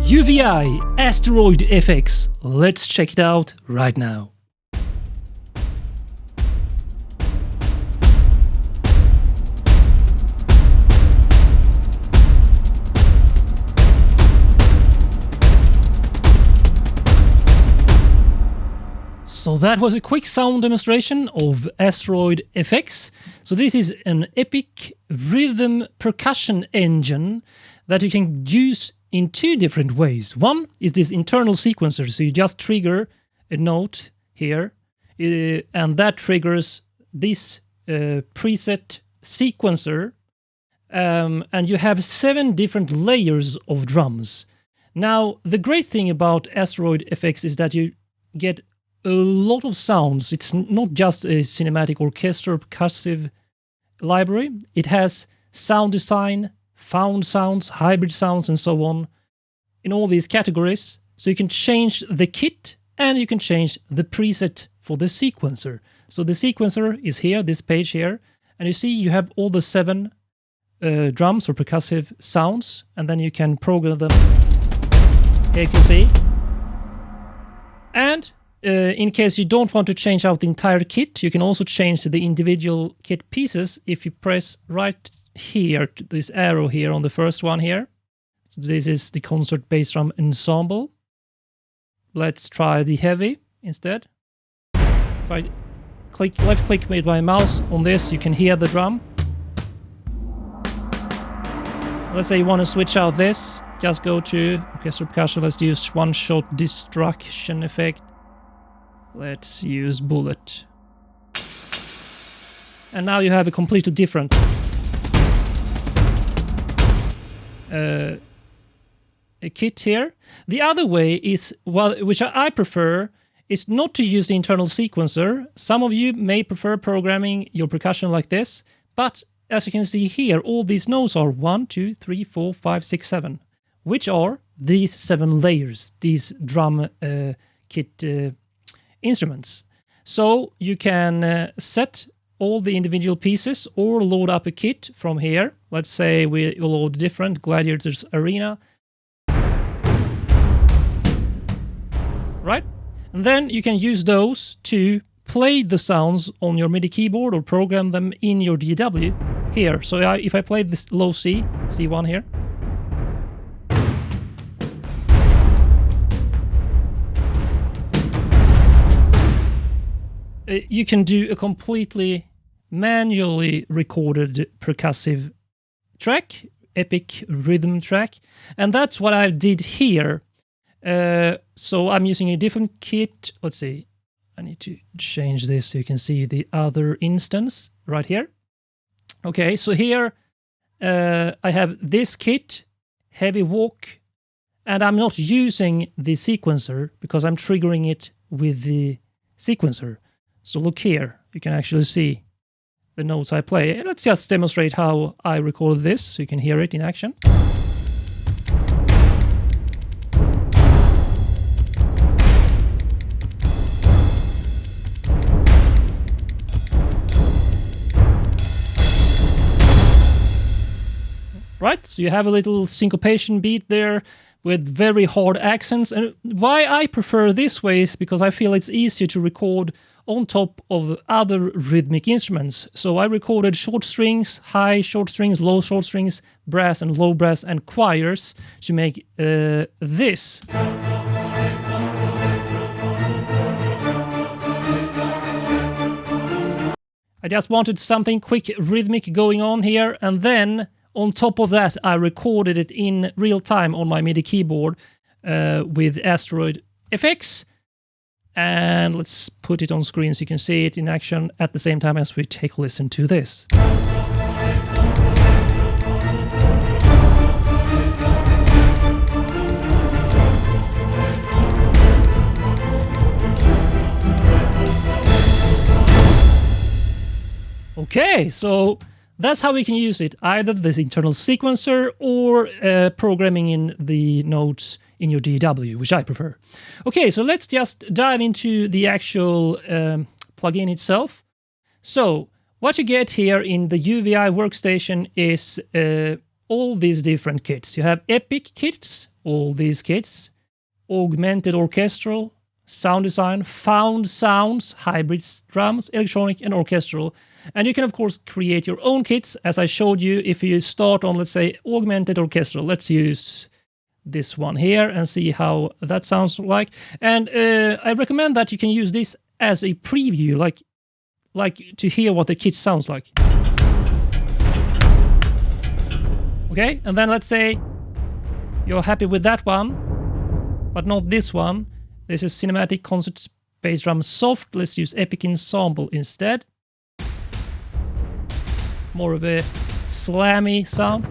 UVI Asteroid FX. Let's check it out right now. So that was a quick sound demonstration of Asteroid FX. So this is an epic rhythm percussion engine that you can use in two different ways. One is this internal sequencer, so you just trigger a note here, and that triggers this preset sequencer, and you have 7 different layers of drums. Now, the great thing about Asteroid FX is that you get a lot of sounds. It's not just a cinematic orchestra percussive library. It has sound design, found sounds, hybrid sounds, and so on in all these categories. So you can change the kit and you can change the preset for the sequencer. So the sequencer is here, this page here, and you see you have all the 7 drums or percussive sounds, and then you can program them. Here you can see. And in case you don't want to change out the entire kit, you can also change the individual kit pieces if you press right here, this arrow here on the first one here. So this is the concert Baggström ensemble. Let's try the heavy instead. If I left click with my mouse on this, you can hear the drum. Let's say you want to switch out this, just go to orchestra percussion. Let's use one-shot destruction effect. Let's use bullet. And now you have a completely different a kit here. The other way is, well, which I prefer, is not to use the internal sequencer. Some of you may prefer programming your percussion like this, but as you can see here, all these notes are 1, 2, 3, 4, 5, 6, 7, which are these 7 layers, these drum kit instruments. So you can set all the individual pieces or load up a kit from here. Let's say we load different Gladiators Arena. Right? And then you can use those to play the sounds on your MIDI keyboard or program them in your DAW here. So if I play this low C, C1 here, you can do a completely manually recorded percussive track, epic rhythm track, and that's what I did here. So I'm using a different kit. Let's see, I need to change this so you can see the other instance right here. Okay, so here I have this kit, heavy walk, and I'm not using the sequencer because I'm triggering it with the sequencer. So look here, you can actually see the notes I play. Let's just demonstrate how I recorded this so you can hear it in action. Right, so you have a little syncopation beat there with very hard accents. And why I prefer this way is because I feel it's easier to record on top of other rhythmic instruments. So I recorded short strings, high short strings, low short strings, brass and low brass, and choirs to make this. I just wanted something quick rhythmic going on here, and then on top of that I recorded it in real time on my MIDI keyboard with Asteroid FX. And let's put it on screen so you can see it in action at the same time as we take a listen to this. Okay, so that's how we can use it, either this internal sequencer or programming in the notes in your DAW, which I prefer. Okay, so let's just dive into the actual plugin itself. So what you get here in the UVI workstation is all these different kits. You have Epic kits, all these kits, augmented orchestral, sound design, found sounds, hybrid drums, electronic and orchestral. And you can of course create your own kits, as I showed you. If you start on, let's say, augmented orchestral, let's use this one here and see how that sounds like. And I recommend that you can use this as a preview, like to hear what the kit sounds like. Okay, and then let's say you're happy with that one, but not this one. This is Cinematic Concert Bass Drum Soft. Let's use Epic Ensemble instead. More of a slammy sound.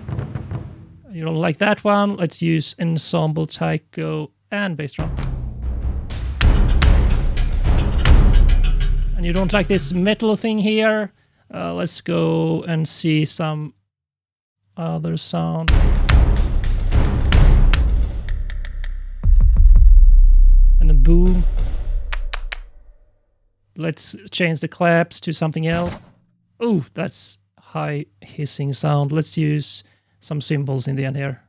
You don't like that one? Let's use Ensemble, Taiko, and Bass Drum. And you don't like this metal thing here? Let's go and see some other sound. And a boom. Let's change the claps to something else. Oh, that's high hissing sound. Let's use some cymbals in the end here.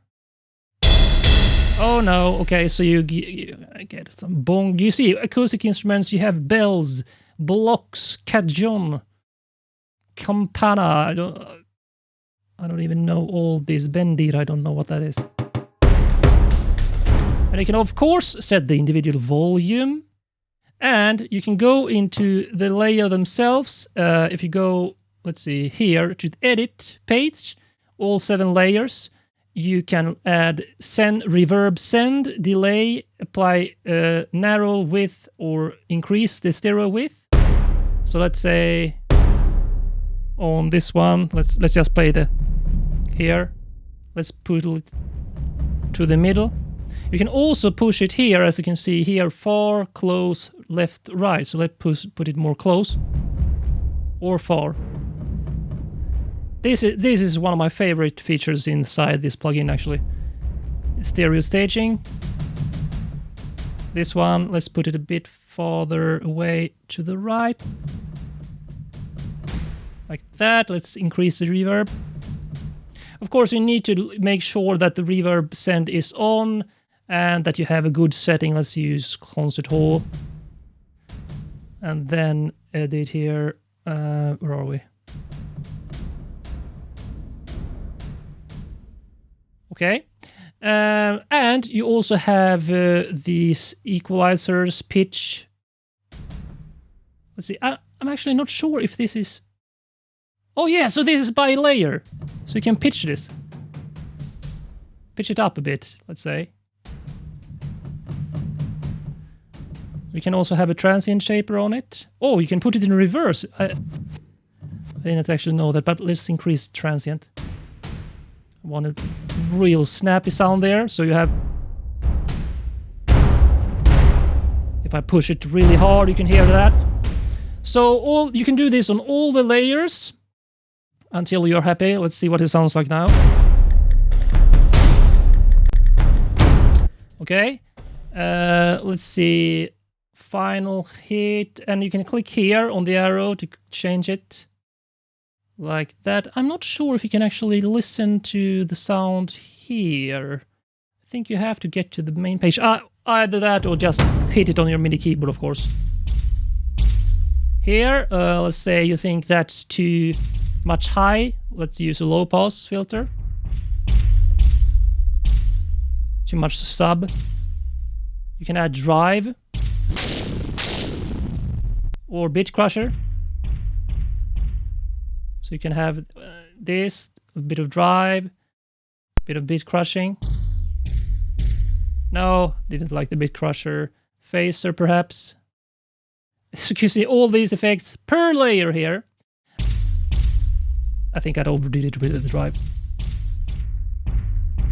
Oh no, okay, so you get some bong. You see, acoustic instruments, you have bells, blocks, cajon, campana. I don't even know all this. Bendir, I don't know what that is. And you can of course set the individual volume, and you can go into the layer themselves. If you go, let's see, here to the edit page, all 7 layers, you can add send, reverb, send, delay, apply narrow width or increase the stereo width. So let's say on this one, let's just play the here. Let's put it to the middle. You can also push it here, as you can see here, far, close, left, right. So let's put it more close or far. This is one of my favorite features inside this plugin, actually. Stereo staging. This one, let's put it a bit farther away to the right. Like that. Let's increase the reverb. Of course, you need to make sure that the reverb send is on and that you have a good setting. Let's use Concert Hall. And then edit here. Where are we? Okay, and you also have these equalizers, pitch. Let's see, I'm actually not sure if this is... Oh yeah, so this is by layer. So you can pitch this. Pitch it up a bit, let's say. We can also have a transient shaper on it. Oh, you can put it in reverse. I didn't actually know that, but let's increase transient. I want a real snappy sound there, so you have... If I push it really hard, you can hear that. So you can do this on all the layers until you're happy. Let's see what it sounds like now. Okay, let's see, final hit, and you can click here on the arrow to change it. Like that. I'm not sure if you can actually listen to the sound here. I think you have to get to the main page. Either that or just hit it on your MIDI keyboard, of course. Here, let's say you think that's too much high. Let's use a low pass filter. Too much sub. You can add drive. Or bit crusher. So you can have this, a bit of drive, a bit of bit crushing. No, didn't like the bit crusher. Phaser perhaps. So you can see all these effects per layer here. I think I overdid it with the drive.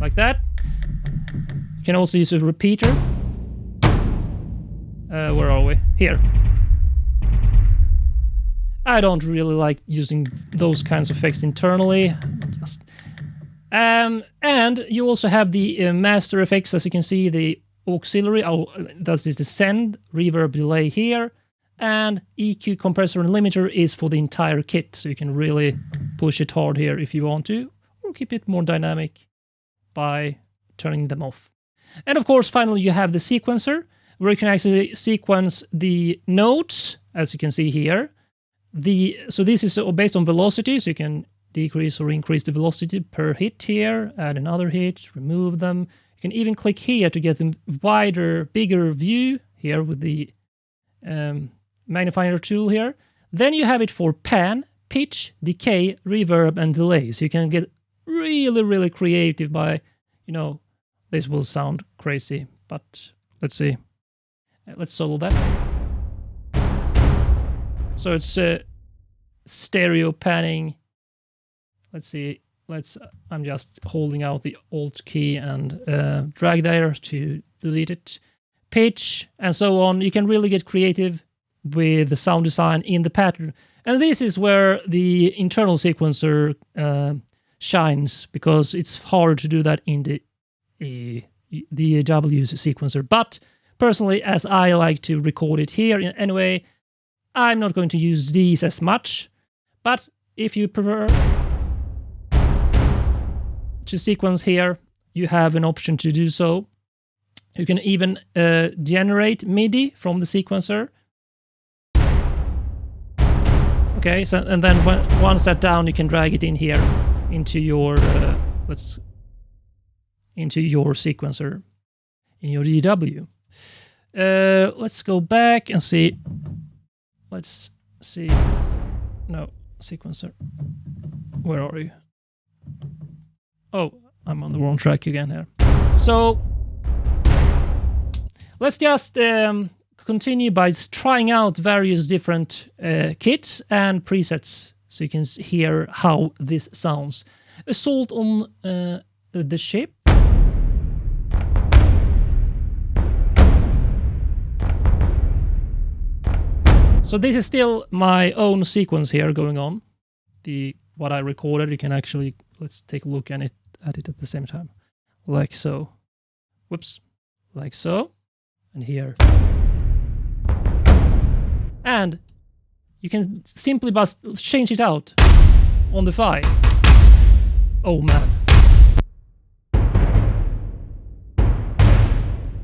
Like that. You can also use a repeater. Where are we? Here. I don't really like using those kinds of effects internally. And you also have the master effects, as you can see, the auxiliary. Oh, that's the send, reverb, delay here, and EQ, compressor, and limiter is for the entire kit, so you can really push it hard here if you want to, or keep it more dynamic by turning them off. And of course, finally, you have the sequencer, where you can actually sequence the notes, as you can see here. So this is based on velocity, so you can decrease or increase the velocity per hit here, add another hit, remove them. You can even click here to get a wider, bigger view here with the magnifier tool here. Then you have it for pan, pitch, decay, reverb, and delay. So you can get really, really creative by, this will sound crazy, but let's see. Let's solo that. So it's stereo panning. Let's see. I'm just holding out the Alt key and drag there to delete it. Pitch and so on. You can really get creative with the sound design in the pattern. And this is where the internal sequencer shines, because it's hard to do that in the DAW's sequencer. But personally, as I like to record it here anyway, I'm not going to use these as much. But if you prefer to sequence here, you have an option to do so. You can even generate MIDI from the sequencer. Okay, so and then once that's down, you can drag it in here into your into your sequencer in your DAW. Let's go back and see. Let's see. No, sequencer. Where are you? Oh, I'm on the wrong track again here. So let's just continue by trying out various different kits and presets so you can hear how this sounds. Assault on the Ship. So this is still my own sequence here going on. What I recorded, you can actually, let's take a look at it at the same time. Like so. Whoops. Like so. And here. And you can simply just change it out on the fly. Oh man.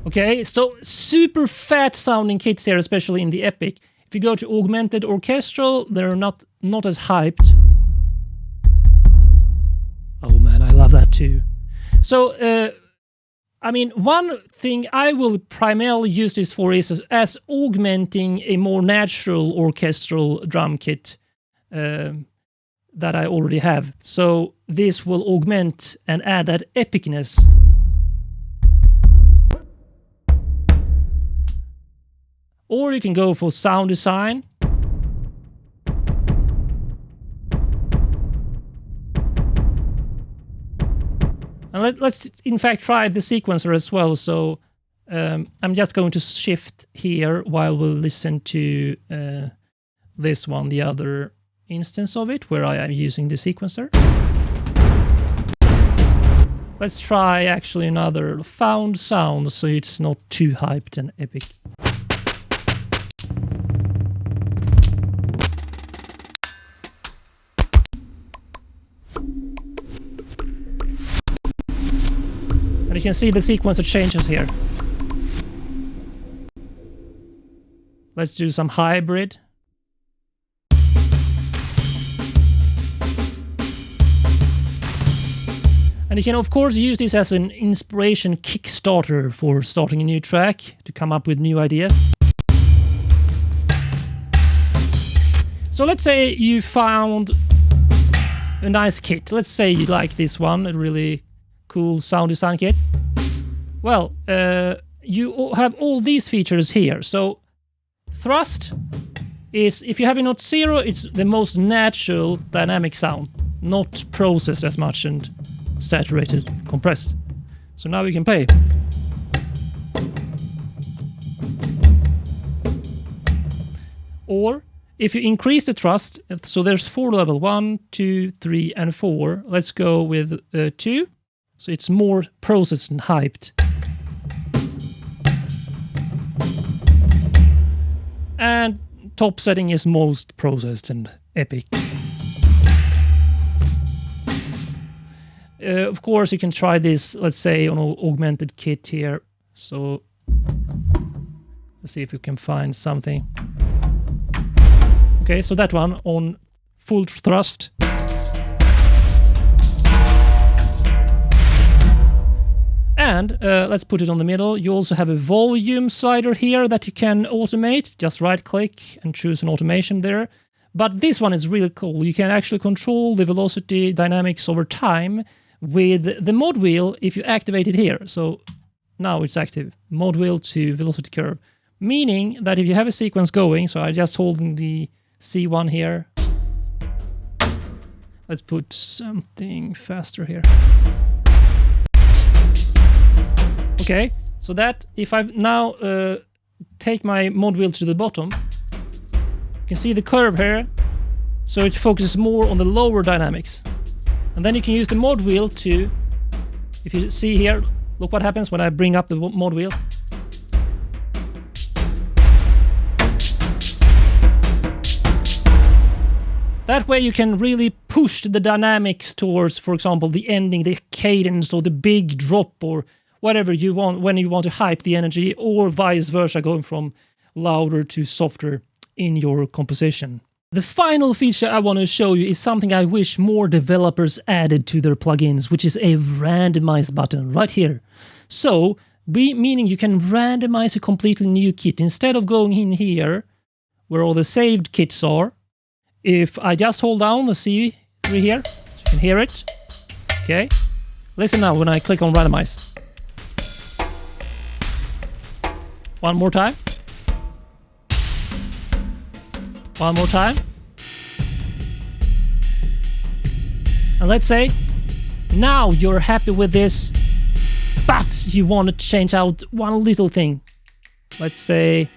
Okay, so super fat sounding kits here, especially in the Epic. If you go to augmented orchestral, they're not as hyped. Oh man, I love that too. So, one thing I will primarily use this for is as augmenting a more natural orchestral drum kit that I already have. So this will augment and add that epicness. Or you can go for sound design. And let's in fact try the sequencer as well. So I'm just going to shift here while we'll listen to this one, the other instance of it, where I am using the sequencer. Let's try actually another found sound so it's not too hyped and epic. And you can see the sequencer changes here. Let's do some hybrid. And you can of course use this as an inspiration kickstarter for starting a new track to come up with new ideas. So let's say you found a nice kit. Let's say you like this one, a really cool sound design kit. Well, you have all these features here. So thrust is, if you have a note 0, it's the most natural dynamic sound, not processed as much and saturated, compressed. So now we can play. Or if you increase the thrust, so there's 4 levels, 1, 2, 3, and 4. Let's go with 2. So it's more processed and hyped. And top setting is most processed and epic. Of course, you can try this, let's say, on an augmented kit here. So let's see if we can find something. Okay, so that one on full thrust. And let's put it on the middle. You also have a volume slider here that you can automate. Just right click and choose an automation there. But this one is really cool. You can actually control the velocity dynamics over time with the mod wheel if you activate it here. So now it's active. Mod wheel to velocity curve. Meaning that if you have a sequence going, so I just holding the C1 here. Let's put something faster here. Okay, so that if I now take my mod wheel to the bottom, you can see the curve here, so it focuses more on the lower dynamics. And then you can use the mod wheel to, if you see here, look what happens when I bring up the mod wheel. That way you can really push the dynamics towards, for example, the ending, the cadence, or the big drop, or whatever you want when you want to hype the energy, or vice versa, going from louder to softer in your composition. The final feature I want to show you is something I wish more developers added to their plugins, which is a randomize button right here. So, meaning you can randomize a completely new kit. Instead of going in here, where all the saved kits are, if I just hold down the C3 here, you can hear it. Okay. Listen now when I click on randomize. One more time. One more time. And let's say now you're happy with this, but you want to change out one little thing. Let's say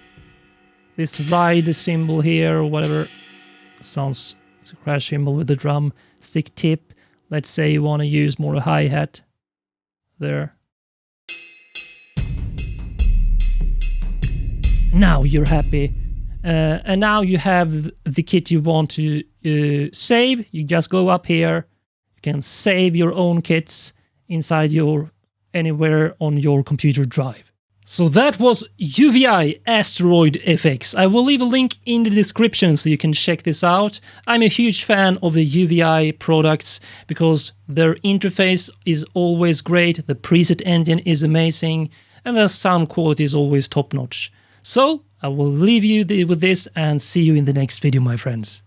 this ride symbol here or whatever. Sounds it's a crash cymbal with the drum stick tip. Let's say you want to use more a hi-hat there. Now you're happy. And now you have the kit you want to save. You just go up here. You can save your own kits inside your anywhere on your computer drive. So that was UVI Asteroid FX. I will leave a link in the description so you can check this out. I'm a huge fan of the UVI products because their interface is always great, the preset engine is amazing, and the sound quality is always top-notch. So I will leave you with this and see you in the next video, my friends.